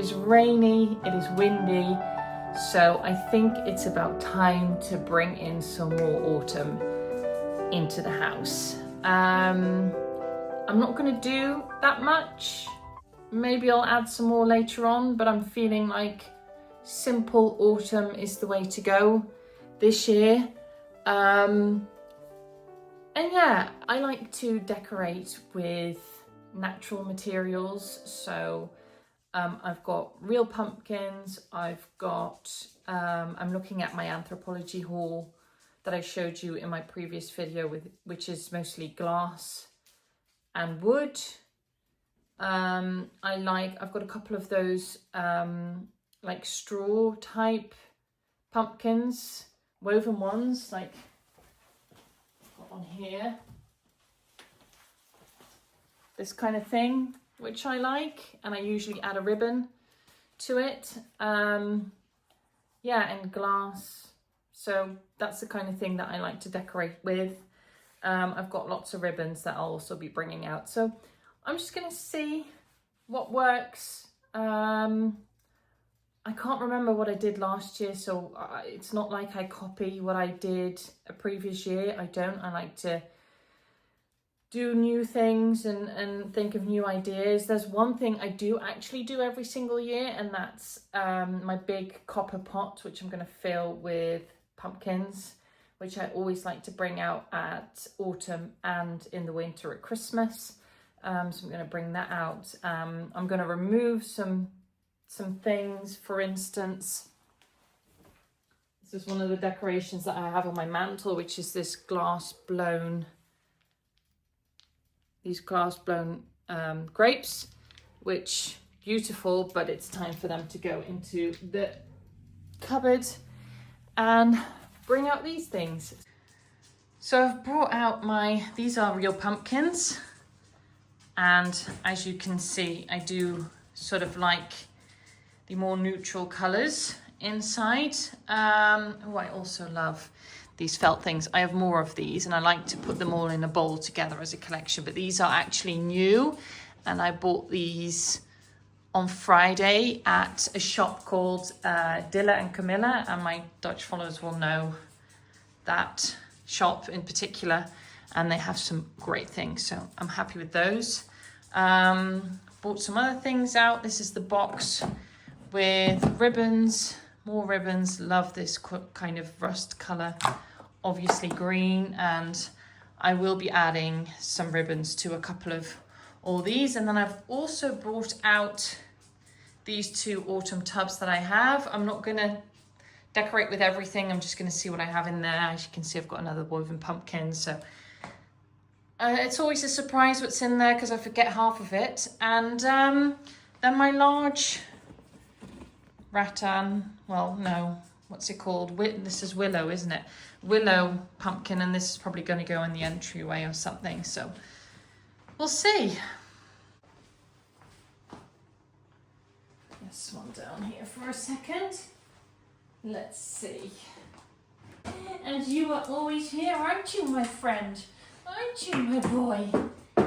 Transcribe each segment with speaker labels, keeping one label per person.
Speaker 1: is rainy, it is windy, so I think it's about time to bring in some more autumn into the house. I'm not going to do that much. Maybe I'll add some more later on, but I'm feeling like simple autumn is the way to go this year. And yeah, I like to decorate with natural materials. So I've got real pumpkins. I've got, I'm looking at my anthropology haul that I showed you in my previous video, which is mostly glass and wood. I've got a couple of those like straw type pumpkins, woven ones, like got one here, this kind of thing, which I like, and I usually add a ribbon to it. Yeah, and glass. So that's the kind of thing that I like to decorate with. I've got lots of ribbons that I'll also be bringing out. So I'm just going to see what works. I can't remember what I did last year, so it's not like I copy what I did a previous year. I don't. I like to do new things and think of new ideas. There's one thing I do actually do every single year, and that's my big copper pot, which I'm going to fill with pumpkins, which I always like to bring out at autumn and in the winter at Christmas. So I'm going to bring that out. I'm going to remove some things. For instance, this is one of the decorations that I have on my mantle, which is this these glass blown grapes, which beautiful, but it's time for them to go into the cupboard and bring out these things. So I've brought out these are real pumpkins, and as you can see, I do sort of like the more neutral colours inside. I also love these felt things. I have more of these, and I like to put them all in a bowl together as a collection, but these are actually new, and I bought these on Friday at a shop called Dilla and Camilla, and my Dutch followers will know that shop in particular, and they have some great things, so I'm happy with those. Bought some other things out. This is the box with ribbons, more ribbons. Love this kind of rust colour, obviously green, and I will be adding some ribbons to a couple of all these. And then I've also brought out these two autumn tubs that I have. I'm not going to decorate with everything. I'm just going to see what I have in there. As you can see, I've got another woven pumpkin, so it's always a surprise what's in there because I forget half of it. And then my large rattan, well, no, what's it called? This is willow, isn't it? Willow pumpkin, and this is probably going to go in the entryway or something, so we'll see. This one down here for a second. Let's see. And you are always here, aren't you, my friend? Aren't you, my boy?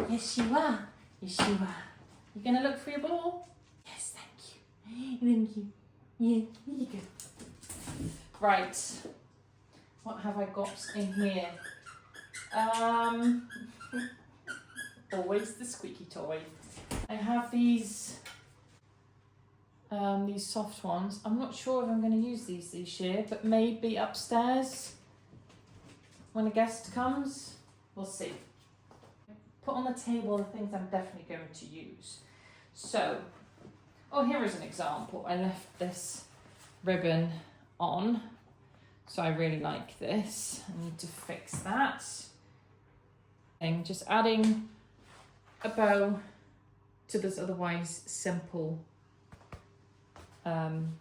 Speaker 1: Yes, you are. Yes, you are. You going to look for your ball? Yes, thank you. Thank you. Yeah, here you go. Right. What have I got in here? Always the squeaky toy. I have these soft ones. I'm not sure if I'm going to use these this year, but maybe upstairs when a guest comes. We'll see. Put on the table the things I'm definitely going to use. So, here is an example. I left this ribbon on, so I really like this. I need to fix that. And just adding a bow to this otherwise simple woven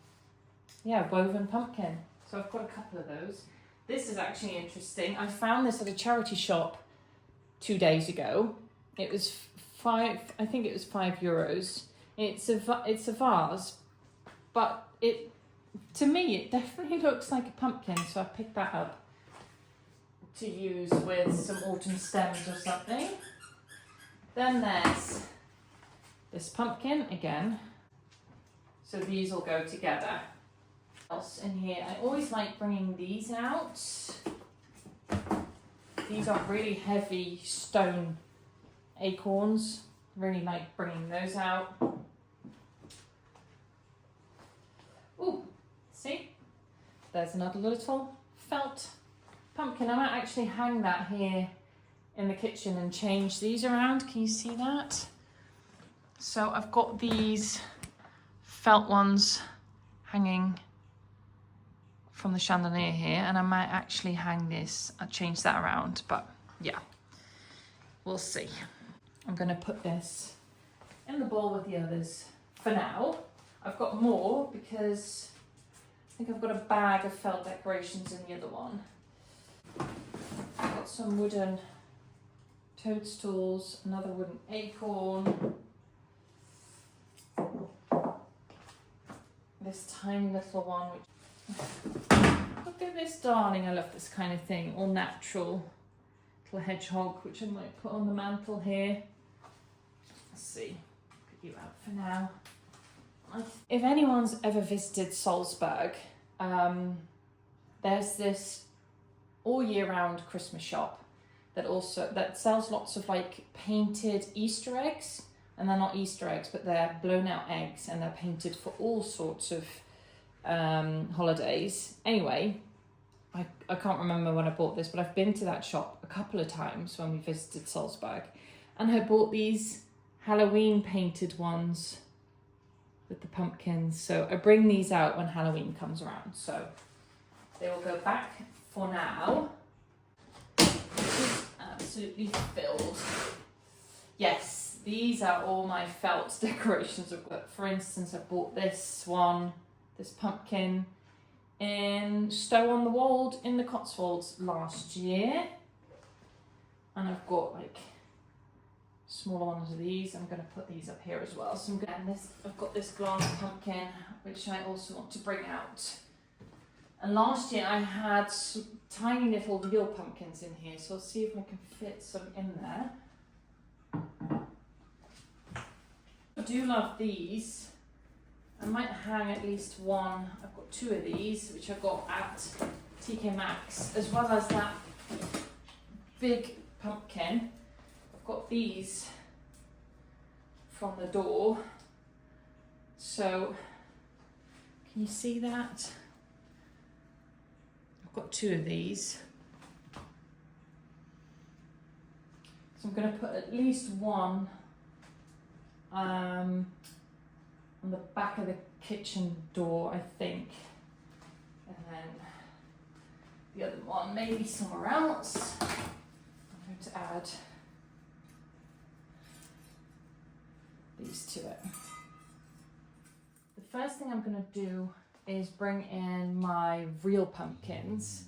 Speaker 1: pumpkin. So I've got a couple of those. This is actually interesting. I found this at a charity shop 2 days ago. It was I think it was €5. It's a vase, but to me it definitely looks like a pumpkin, so I picked that up to use with some autumn stems or something. Then there's this pumpkin again. So these will go together. What else in here? I always like bringing these out. These are really heavy stone acorns. Really like bringing those out. Ooh, see? There's another little felt pumpkin. I might actually hang that here in the kitchen and change these around. Can you see that? So I've got these felt ones hanging from the chandelier here, and I might actually hang this. I'll change that around, but yeah, we'll see. I'm gonna put this in the bowl with the others for now. I've got more because I think I've got a bag of felt decorations in the other one. I've got some wooden toadstools, another wooden acorn, this tiny little one. Look at this, darling. I love this kind of thing, all natural. Little hedgehog, which I might put on the mantle here. Let's see, put you out for now. If anyone's ever visited Salzburg, there's this all year round Christmas shop that sells lots of like painted Easter eggs, and they're not Easter eggs, but they're blown out eggs, and they're painted for all sorts of holidays. Anyway, I can't remember when I bought this, but I've been to that shop a couple of times when we visited Salzburg, and I bought these Halloween painted ones with the pumpkins. So I bring these out when Halloween comes around. So they will go back for now. It's absolutely filled. Yes, these are all my felt decorations. For instance, I bought this one, this pumpkin, in Stow-on-the-Wold in the Cotswolds last year. And I've got like smaller ones of these. I'm going to put these up here as well. So I've got this glass pumpkin, which I also want to bring out. And last year I had some tiny little real pumpkins in here, so I'll see if I can fit some in there. I do love these. I might hang at least one. I've got two of these, which I got at TK Maxx, as well as that big pumpkin. I've got these from the door. So, can you see that? I've got two of these. So I'm going to put at least one on the back of the kitchen door, I think. And then the other one maybe somewhere else. I'm going to add these to it. The first thing I'm going to do is bring in my real pumpkins.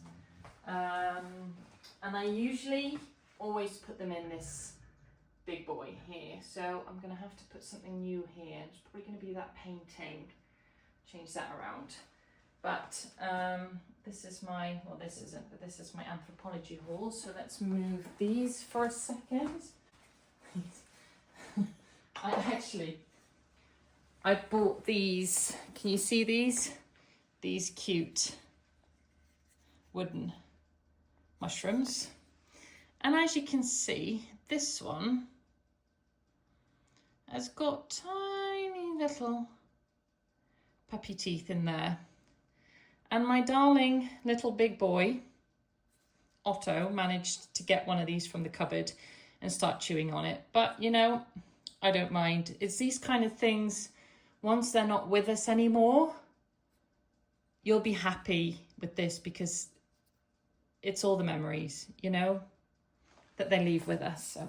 Speaker 1: And I usually always put them in this big boy here. So I'm going to have to put something new here. It's probably going to be that painting. Change that around. But this is my, well, this isn't, but this is my anthropology haul. So let's move these for a second. I bought these. Can you see these? These cute wooden mushrooms. And as you can see, this one has got tiny little puppy teeth in there. And my darling little big boy, Otto, managed to get one of these from the cupboard and start chewing on it. But, you know, I don't mind. It's these kind of things, once they're not with us anymore, you'll be happy with this because it's all the memories, you know, that they leave with us. So.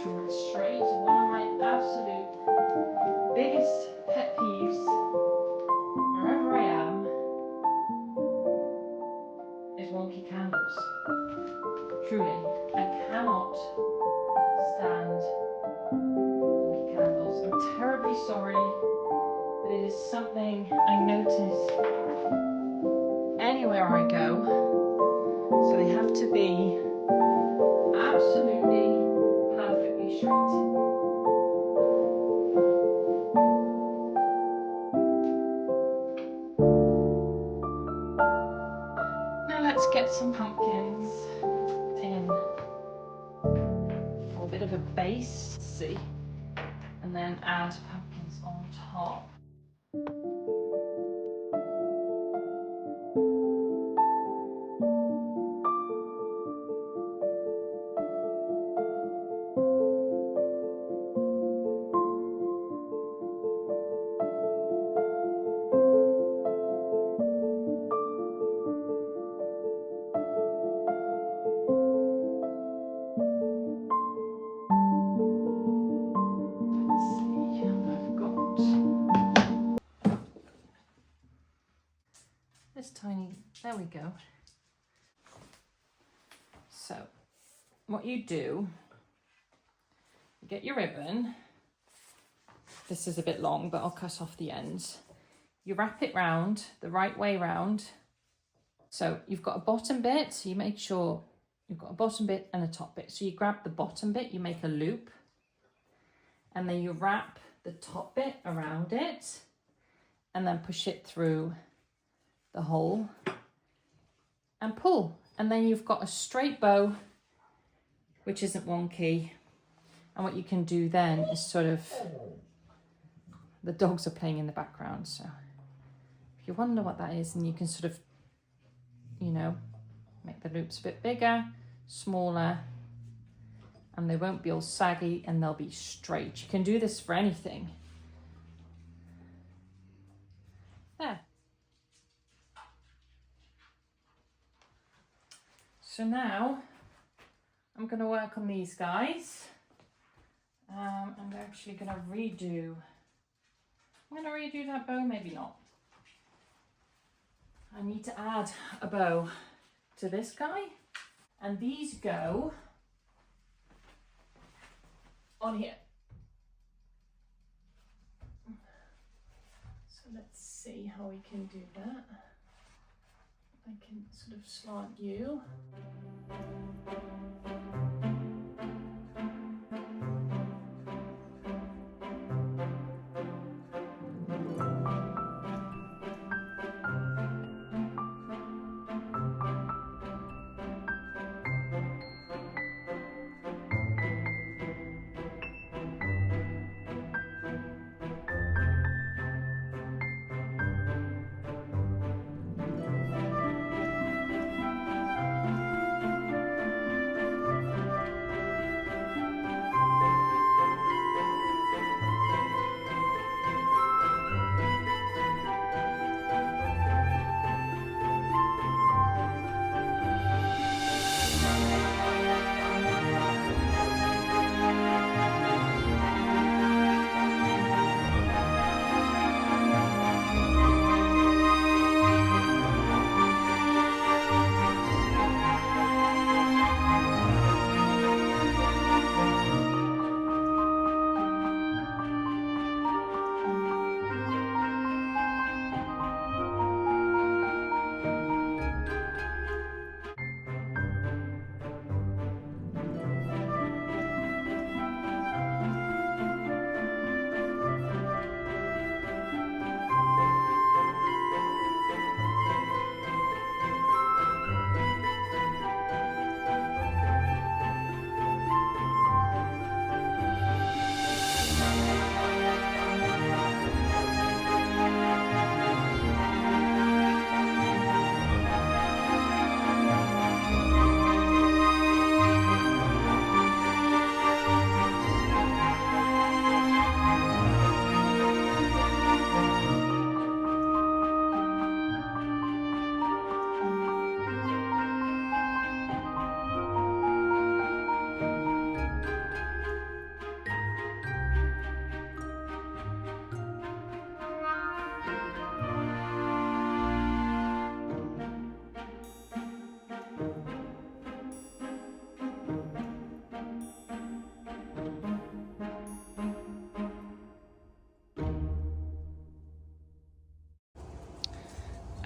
Speaker 1: Sure it's straight. One of my absolute biggest pet peeves, wherever I am, is wonky candles. Truly, I cannot stand wonky candles. I notice anywhere I go, so they have to be absolutely perfectly straight. Now let's get some pumpkins in for a bit of a base, see, and then add pumpkins on top. This tiny, there we go. So what you do, you get your ribbon. This is a bit long, but I'll cut off the ends. You wrap it round the right way round. So you've got a bottom bit, so you make sure you've got a bottom bit and a top bit. So you grab the bottom bit, you make a loop, and then you wrap the top bit around it and then push it through the hole and pull, and then you've got a straight bow which isn't wonky. And what you can do then is sort of, the dogs are playing in the background, so if you wonder what that is, and you can sort of, you know, make the loops a bit bigger, smaller, and they won't be all saggy and they'll be straight. You can do this for anything. There. So now I'm going to work on these guys. I'm actually going to redo. I'm going to redo that bow, maybe not. I need to add a bow to this guy, and these go on here. So let's see how we can do that. I can sort of slant you.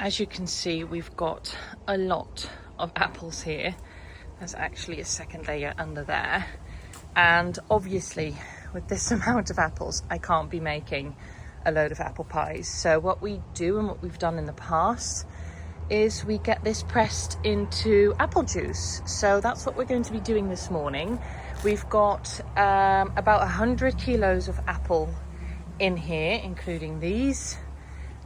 Speaker 1: As you can see, we've got a lot of apples here. There's actually a second layer under there. And obviously, with this amount of apples, I can't be making a load of apple pies. So what we do, and what we've done in the past, is we get this pressed into apple juice. So that's what we're going to be doing this morning. We've got about 100 kilos of apple in here, including these.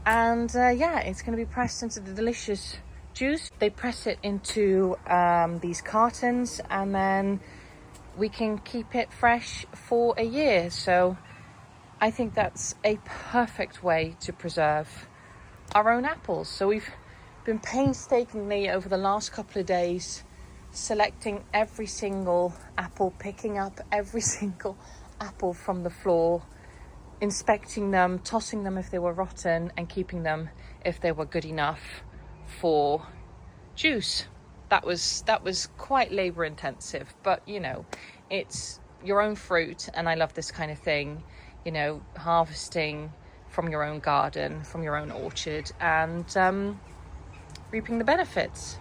Speaker 1: And yeah, it's going to be pressed into the delicious juice. They press it into these cartons, and then we can keep it fresh for a year. So I think that's a perfect way to preserve our own apples. So we've been painstakingly over the last couple of days selecting every single apple, picking up every single apple from the floor, inspecting them, tossing them if they were rotten, and keeping them if they were good enough for juice. That was quite labor intensive, but you know, it's your own fruit, and I love this kind of thing, you know, harvesting from your own garden, from your own orchard, and reaping the benefits.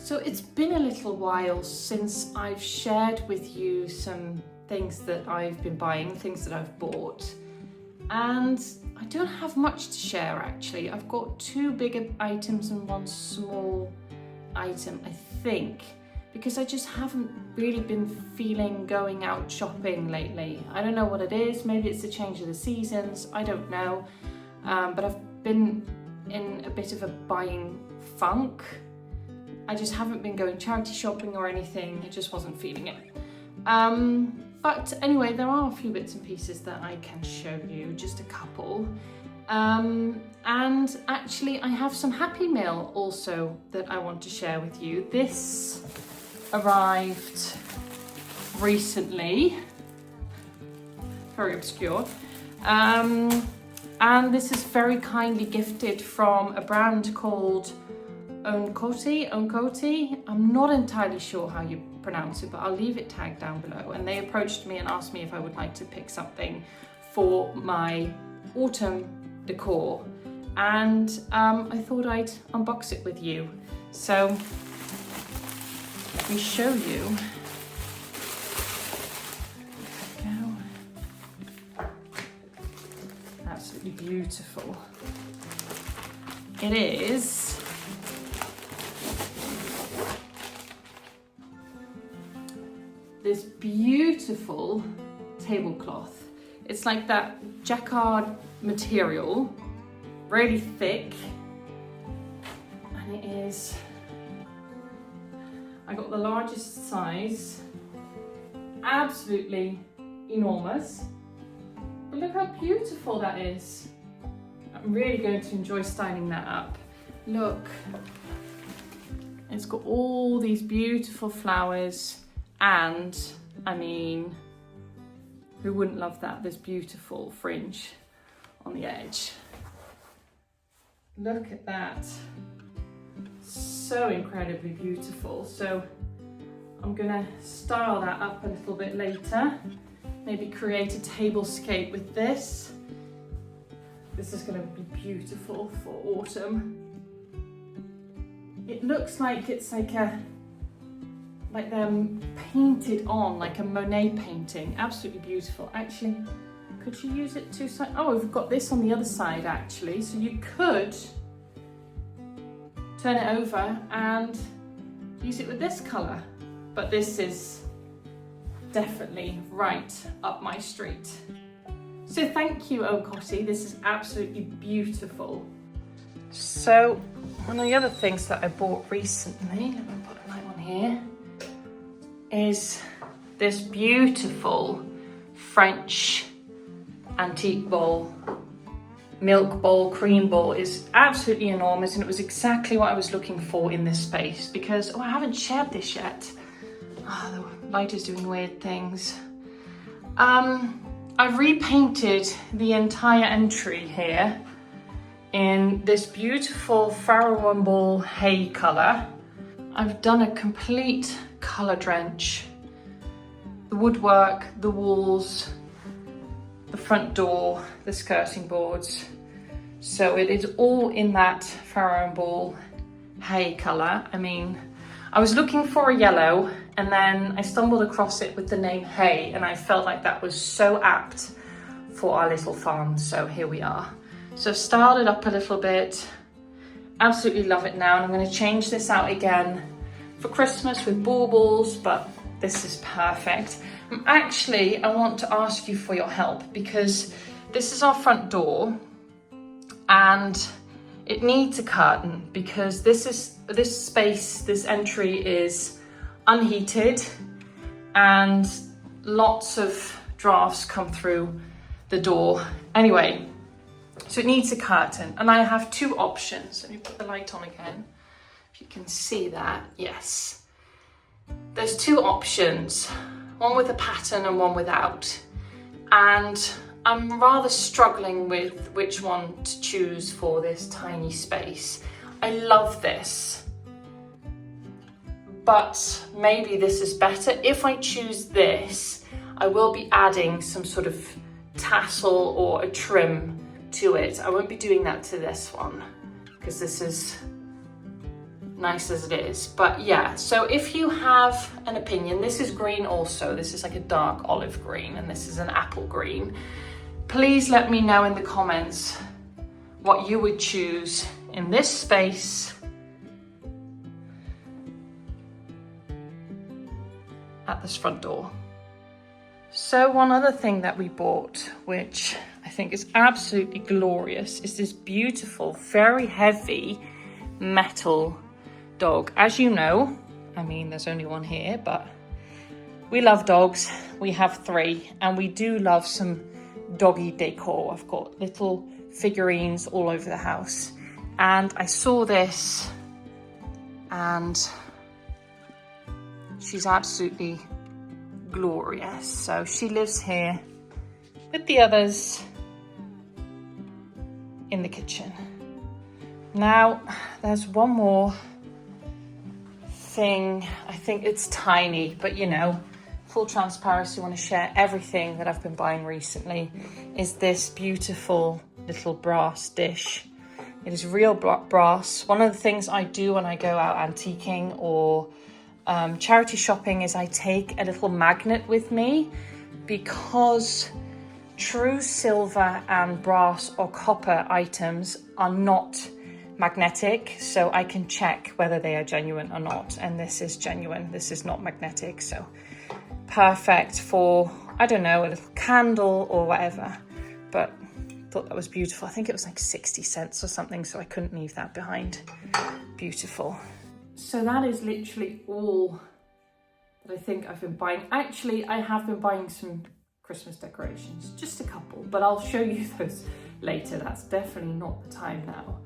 Speaker 1: So it's been a little while since I've shared with you some things that I've been buying, things that I've bought, and I don't have much to share actually. I've got 2 bigger items and 1 small item, I think, because I just haven't really been feeling going out shopping lately. I don't know what it is, maybe it's the change of the seasons, I don't know. but I've been in a bit of a buying funk. I just haven't been going charity shopping or anything. I just wasn't feeling it. But anyway, there are a few bits and pieces that I can show you, just a couple. And actually I have some Happy Mail also that I want to share with you. This arrived recently, very obscure. And this is very kindly gifted from a brand called Ownkoti. I'm not entirely sure how you pronounce it, but I'll leave it tagged down below. And they approached me and asked me if I would like to pick something for my autumn decor. And I thought I'd unbox it with you. So let me show you. Absolutely beautiful. It is this beautiful tablecloth. It's like that jacquard material, really thick, and it is, I got the largest size, absolutely enormous. But look how beautiful that is. I'm really going to enjoy styling that up. Look, it's got all these beautiful flowers, and I mean, who wouldn't love that? This beautiful fringe on the edge. Look at that. So incredibly beautiful. So I'm gonna style that up a little bit later. Maybe create a tablescape with this. This is gonna be beautiful for autumn. It looks like it's like they're painted on, like a Monet painting. Absolutely beautiful. Actually, could you use it two sides? Oh, we've got this on the other side actually. So you could turn it over and use it with this color. But this is definitely right up my street. So thank you, Ownkoti. This is absolutely beautiful. So one of the other things that I bought recently, let me put a light on here, is this beautiful French antique bowl. Milk bowl, cream bowl is absolutely enormous, and it was exactly what I was looking for in this space because, oh, I haven't shared this yet. Oh, the light is doing weird things. I've repainted the entire entry here in this beautiful Farrow and Ball hay colour. I've done a complete colour drench. The woodwork, the walls, the front door, the skirting boards. So it is all in that Farrow and Ball hay colour. I mean, I was looking for a yellow and then I stumbled across it with the name hay, and I felt like that was so apt for our little farm. So here we are. So I've styled it up a little bit. Absolutely love it now, and I'm going to change this out again for Christmas with baubles, but this is perfect. Actually, I want to ask you for your help because this is our front door and it needs a curtain because this space, this entry is unheated and lots of drafts come through the door. Anyway, so it needs a curtain, and I have two options. Let me put the light on again. If you can see that, yes. There's two options, one with a pattern and one without. And I'm rather struggling with which one to choose for this tiny space. I love this, but maybe this is better. If I choose this, I will be adding some sort of tassel or a trim to it. I won't be doing that to this one because this is nice as it is. But yeah, so if you have an opinion, this is green also. This is like a dark olive green and this is an apple green. Please let me know in the comments what you would choose in this space at this front door. So one other thing that we bought, which I think is absolutely glorious, is this beautiful, very heavy metal dog. As you know, I mean, there's only one here, but we love dogs. We have 3, and we do love some doggy decor. I've got little figurines all over the house, and I saw this, and she's absolutely glorious. So she lives here with the others in the kitchen. Now there's one more thing. I think it's tiny, but you know, full transparency, I want to share everything that I've been buying recently. Is this beautiful little brass dish. It is real brass. One of the things I do when I go out antiquing or charity shopping is I take a little magnet with me, because true silver and brass or copper items are not magnetic, so I can check whether they are genuine or not, and this is genuine. This is not magnetic, so perfect for, I don't know, a little candle or whatever. But I thought that was beautiful. I think it was like 60 cents or something, so I couldn't leave that behind. Beautiful. So that is literally all that I think I've been buying. Actually, I have been buying some Christmas decorations, just a couple, but I'll show you those later. That's definitely not the time now.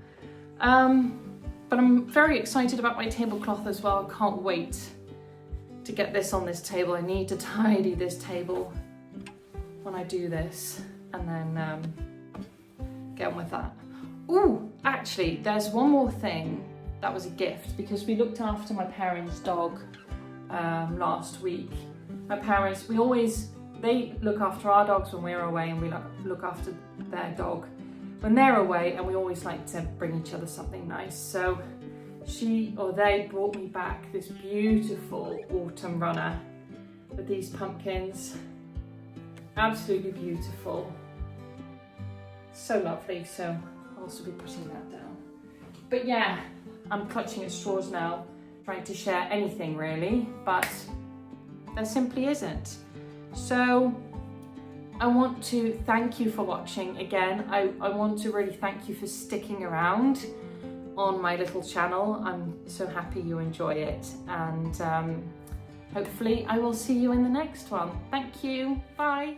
Speaker 1: But I'm very excited about my tablecloth as well. Can't wait to get this on this table. I need to tidy this table when I do this, and then get on with that. Ooh, actually, there's one more thing that was a gift, because we looked after my parents' dog last week. My parents, they look after our dogs when we're away, and we look after their dog when they're away, and we always like to bring each other something nice. So they brought me back this beautiful autumn runner with these pumpkins. Absolutely beautiful. So lovely. So I'll also be putting that down. But yeah, I'm clutching at straws now, trying to share anything really, but there simply isn't. So I want to thank you for watching again. I want to really thank you for sticking around on my little channel. I'm so happy you enjoy it, and hopefully I will see you in the next one. Thank you. Bye.